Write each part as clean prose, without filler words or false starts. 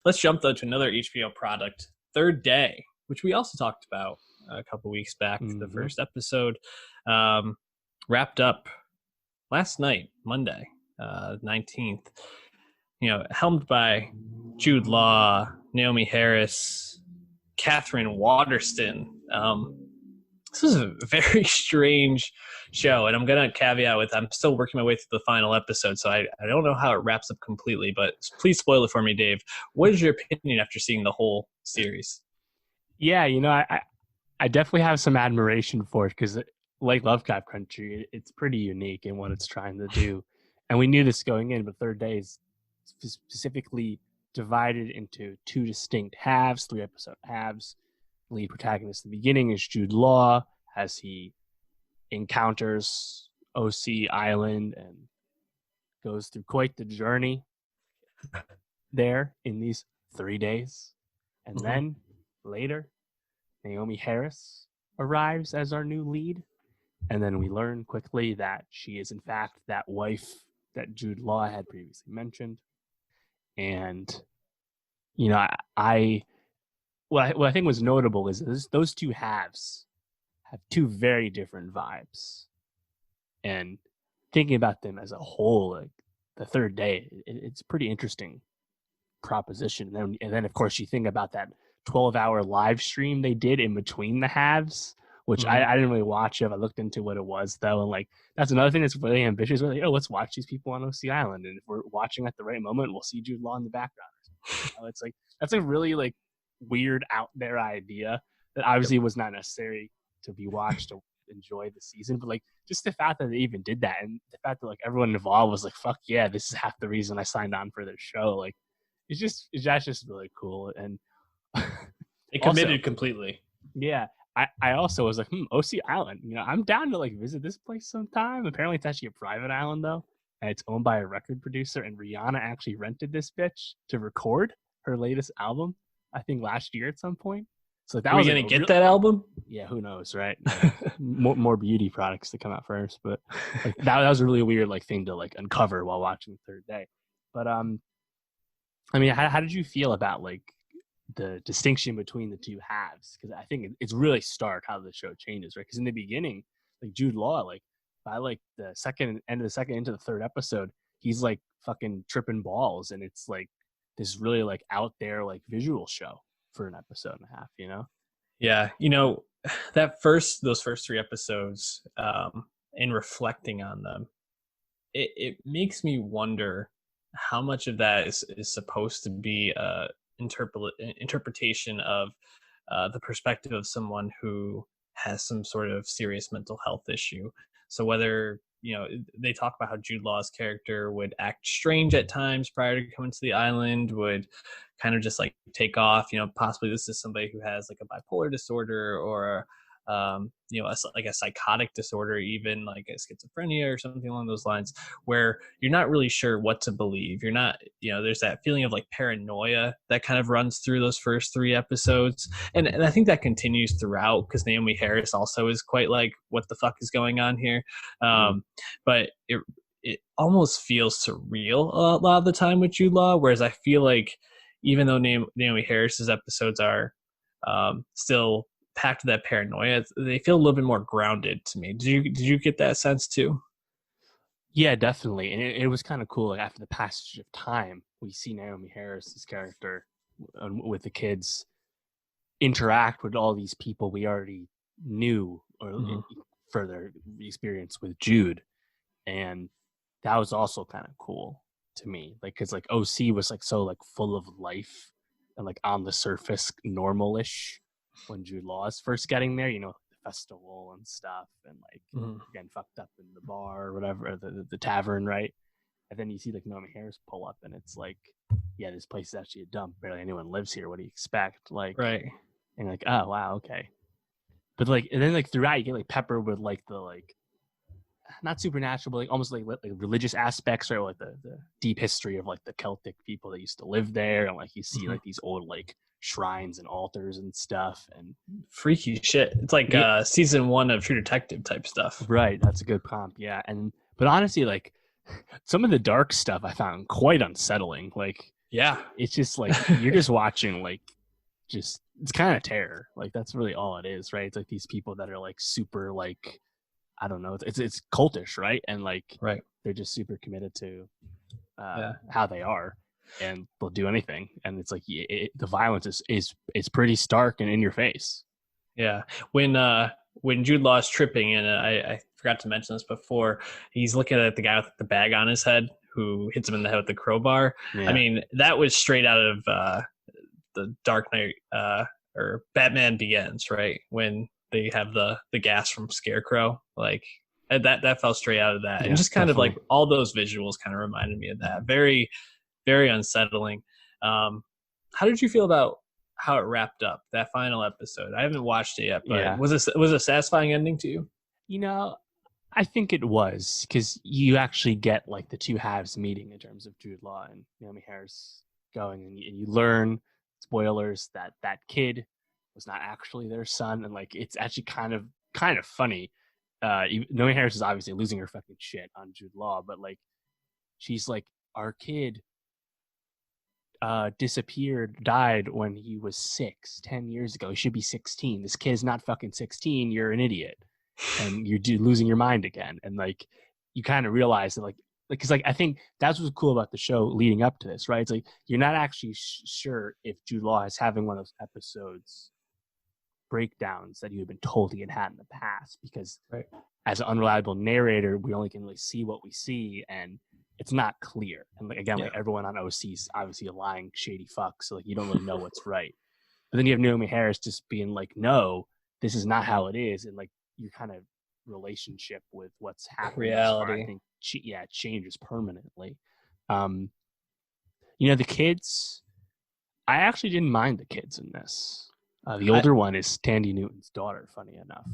Let's jump though to another HBO product, Third Day, which we also talked about a couple weeks back. The Mm-hmm. first episode um, wrapped up last night, Monday, 19th. Helmed by Jude Law, Naomi Harris, Catherine Waterston. This is a very strange show, and I'm going to caveat with I'm still working my way through the final episode, so I don't know how it wraps up completely, but please spoil it for me, Dave. What is your opinion after seeing the whole series? Yeah, I definitely have some admiration for it because, like Lovecraft Country, it's pretty unique in what it's trying to do. And we knew this going in, but Third Day is specifically divided into two distinct halves, 3-episode halves. Lead protagonist in the beginning is Jude Law as he encounters OC Island and goes through quite the journey there in these 3 days. And then later, Naomi Harris arrives as our new lead. And then we learn quickly that she is, in fact, that wife that Jude Law had previously mentioned. And, what I think was notable is those two halves have two very different vibes. And thinking about them as a whole, like the Third Day, it's a pretty interesting proposition. And then, of course, you think about that 12-hour live stream they did in between the halves, which I didn't really watch it. I looked into what it was, though. And, that's another thing that's really ambitious. We're like, let's watch these people on OC Island. And if we're watching at the right moment, we'll see Jude Law in the background. It's like, that's a really, weird out there idea that obviously was not necessary to be watched to enjoy the season. But, just the fact that they even did that and the fact that, everyone involved was like, fuck yeah, this is half the reason I signed on for this show. That's just really cool. And It committed also, completely. Yeah. I also was like, OC Island, I'm down to visit this place sometime. Apparently it's actually a private island though. And it's owned by a record producer, and Rihanna actually rented this bitch to record her latest album, I think last year at some point. So that was gonna get that album? Yeah, who knows, right? more beauty products to come out first, but that was a really weird thing to uncover while watching Third Day. But how did you feel about the distinction between the two halves? Because I think it's really stark how the show changes, right? Because in the beginning, Jude Law, by the second end of the second into the third episode, he's fucking tripping balls, and it's this really out there visual show for an episode and a half, Yeah, those first 3 episodes, in reflecting on them, it makes me wonder how much of that is supposed to be interpretation of the perspective of someone who has some sort of serious mental health issue. So whether they talk about how Jude Law's character would act strange at times prior to coming to the island, would kind of just take off. Possibly this is somebody who has a bipolar disorder or a psychotic disorder, even a schizophrenia or something along those lines, where you're not really sure what to believe. You're not, there's that feeling of paranoia that kind of runs through those first 3 episodes. And I think that continues throughout because Naomi Harris also is quite what the fuck is going on here? But it almost feels surreal a lot of the time with Jude Law, whereas I feel even though Naomi Harris's episodes are still packed with that paranoia, they feel a little bit more grounded to me. Did you get that sense too? Yeah, definitely. And it was kind of cool. After the passage of time, we see Naomi Harris's character with the kids interact with all these people we already knew or further experience with Jude. And that was also kind of cool to me. Because OC was so full of life and on the surface normal-ish when Jude Law is first getting there, the festival and stuff, and getting fucked up in the bar or whatever, the tavern, right? And then you see Naomi Harris pull up, and it's yeah, this place is actually a dump. Barely anyone lives here. What do you expect? Right. And oh wow, okay. But and then throughout you get peppered with the not supernatural, but almost religious aspects, right? The deep history of the Celtic people that used to live there, and you see these old shrines and altars and stuff, and freaky shit. It's season 1 of True Detective type stuff. Right, that's a good comp. Yeah, but honestly, some of the dark stuff I found quite unsettling. Yeah. It's just like you're just watching like just it's kind of terror. Like that's really all it is, right? It's like these people that are like super like I don't know, it's cultish, right? And like Right. they're just super committed to Yeah. how they are, and they'll do anything. And it's like the violence is pretty stark and in your face. Yeah. When Jude Law's tripping, and I forgot to mention this before, he's looking at the guy with the bag on his head who hits him in the head with the crowbar. I Yeah, mean, that was straight out of the Dark Knight or Batman Begins, right? When they have the gas from Scarecrow, like that fell straight out of that, and yeah, just kind of like definitely. all those visuals kind of reminded me of that. Very very unsettling. Um, how did you feel about how it wrapped up that final episode? I haven't watched it yet, but Yeah, was it a satisfying ending to you? you know, I think it was because you actually get like the two halves meeting in terms of Jude Law and Naomi Harris going, and you learn spoilers that that kid was not actually their son, and like it's actually kind of funny. Naomi Harris is obviously losing her fucking shit on Jude Law, but like she's like, our kid disappeared, died when he was 10 years ago. He should be 16. This kid is not fucking 16. You're an idiot, and you're losing your mind again. And like, you kind of realize that, like, because like I think that's what's cool about the show leading up to this, right? It's like you're not actually sure if Jude Law is having one of those episodes breakdowns that you have been told he had in the past, because Right. as an unreliable narrator, we only can really see what we see, and it's not clear. And like again, Yeah. like everyone on OC is obviously a lying, shady fuck, so like you don't really know what's right. But then you have Naomi Harris just being like, "No, this is not how it is," and like your kind of relationship with what's happened thus far, I Reality. think, changes permanently. Um, the kids. I actually didn't mind the kids in this. The I, older one is Tandy Newton's daughter. Funny enough,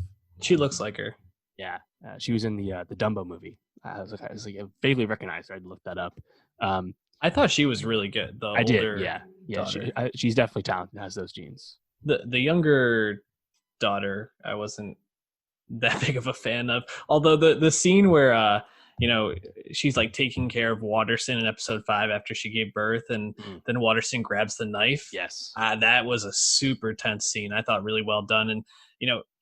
she looks like her. yeah, she was in the Dumbo movie. I was like, I vaguely recognized her. I had to look that up. Um, I thought she was really good. The I did, older yeah, yeah. daughter, She's definitely talented. Has those genes. the younger daughter, I wasn't that big of a fan of. Although the scene where you know she's like taking care of Watterson in episode 5 after she gave birth, and Mm. then Watterson grabs the knife. Yes. That was a super tense scene. I thought really well done, and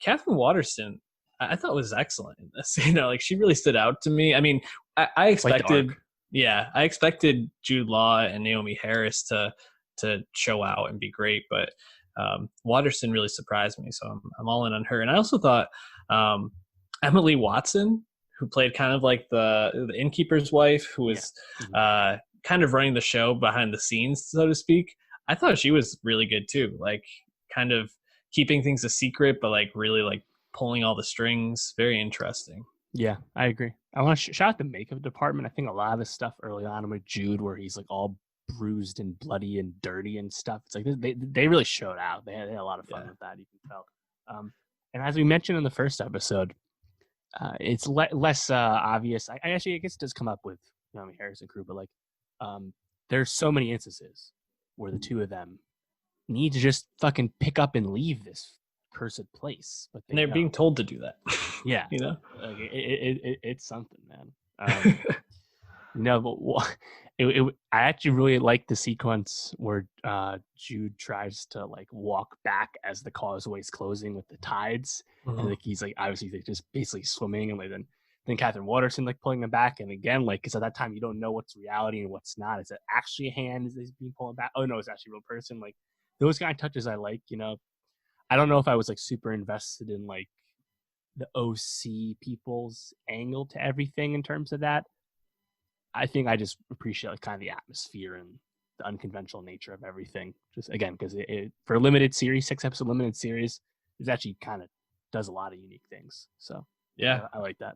Catherine Watterson, I thought was excellent in this. Like she really stood out to me. I mean, I Quite the expected, arc. yeah, I expected Jude Law and Naomi Harris to show out and be great, but Watterson really surprised me. So I'm all in on her. And I also thought um, Emily Watson, who played kind of like the innkeeper's wife, who Yeah. was Mhm. kind of running the show behind the scenes, so to speak. I thought she was really good too. Like kind of keeping things a secret, but like really like pulling all the strings. Very interesting. Yeah, I agree. I want to shout out the makeup department. I think a lot of the stuff early on with Jude, where he's like all bruised and bloody and dirty and stuff. It's like they really showed out. They had a lot of fun Yeah. with that. You can tell. And as we mentioned in the first episode, it's less obvious. I guess it does come up with Naomi Harris and crew, but like there's so many instances where the two of them need to just fucking pick up and leave this cursed place, but And they they're being don't. told to do that. Yeah, you know? like it's something, man. But I actually really like the sequence where Jude tries to like walk back as the causeway's closing with the tides, and Mhm. like he's like obviously like, just basically swimming, and like then Catherine Waterson like pulling him back, and again like because at that time you don't know what's reality and what's not. Is it actually a hand? Is being pulled back? Oh no, it's actually a real person. Like those kind of touches I like. I don't know if I was like super invested in like the OC people's angle to everything in terms of that. I think I just appreciate like kind of the atmosphere and the unconventional nature of everything. Just again, because for a limited series, 6 episode limited series, it actually kind of does a lot of unique things. So Yeah. I like that.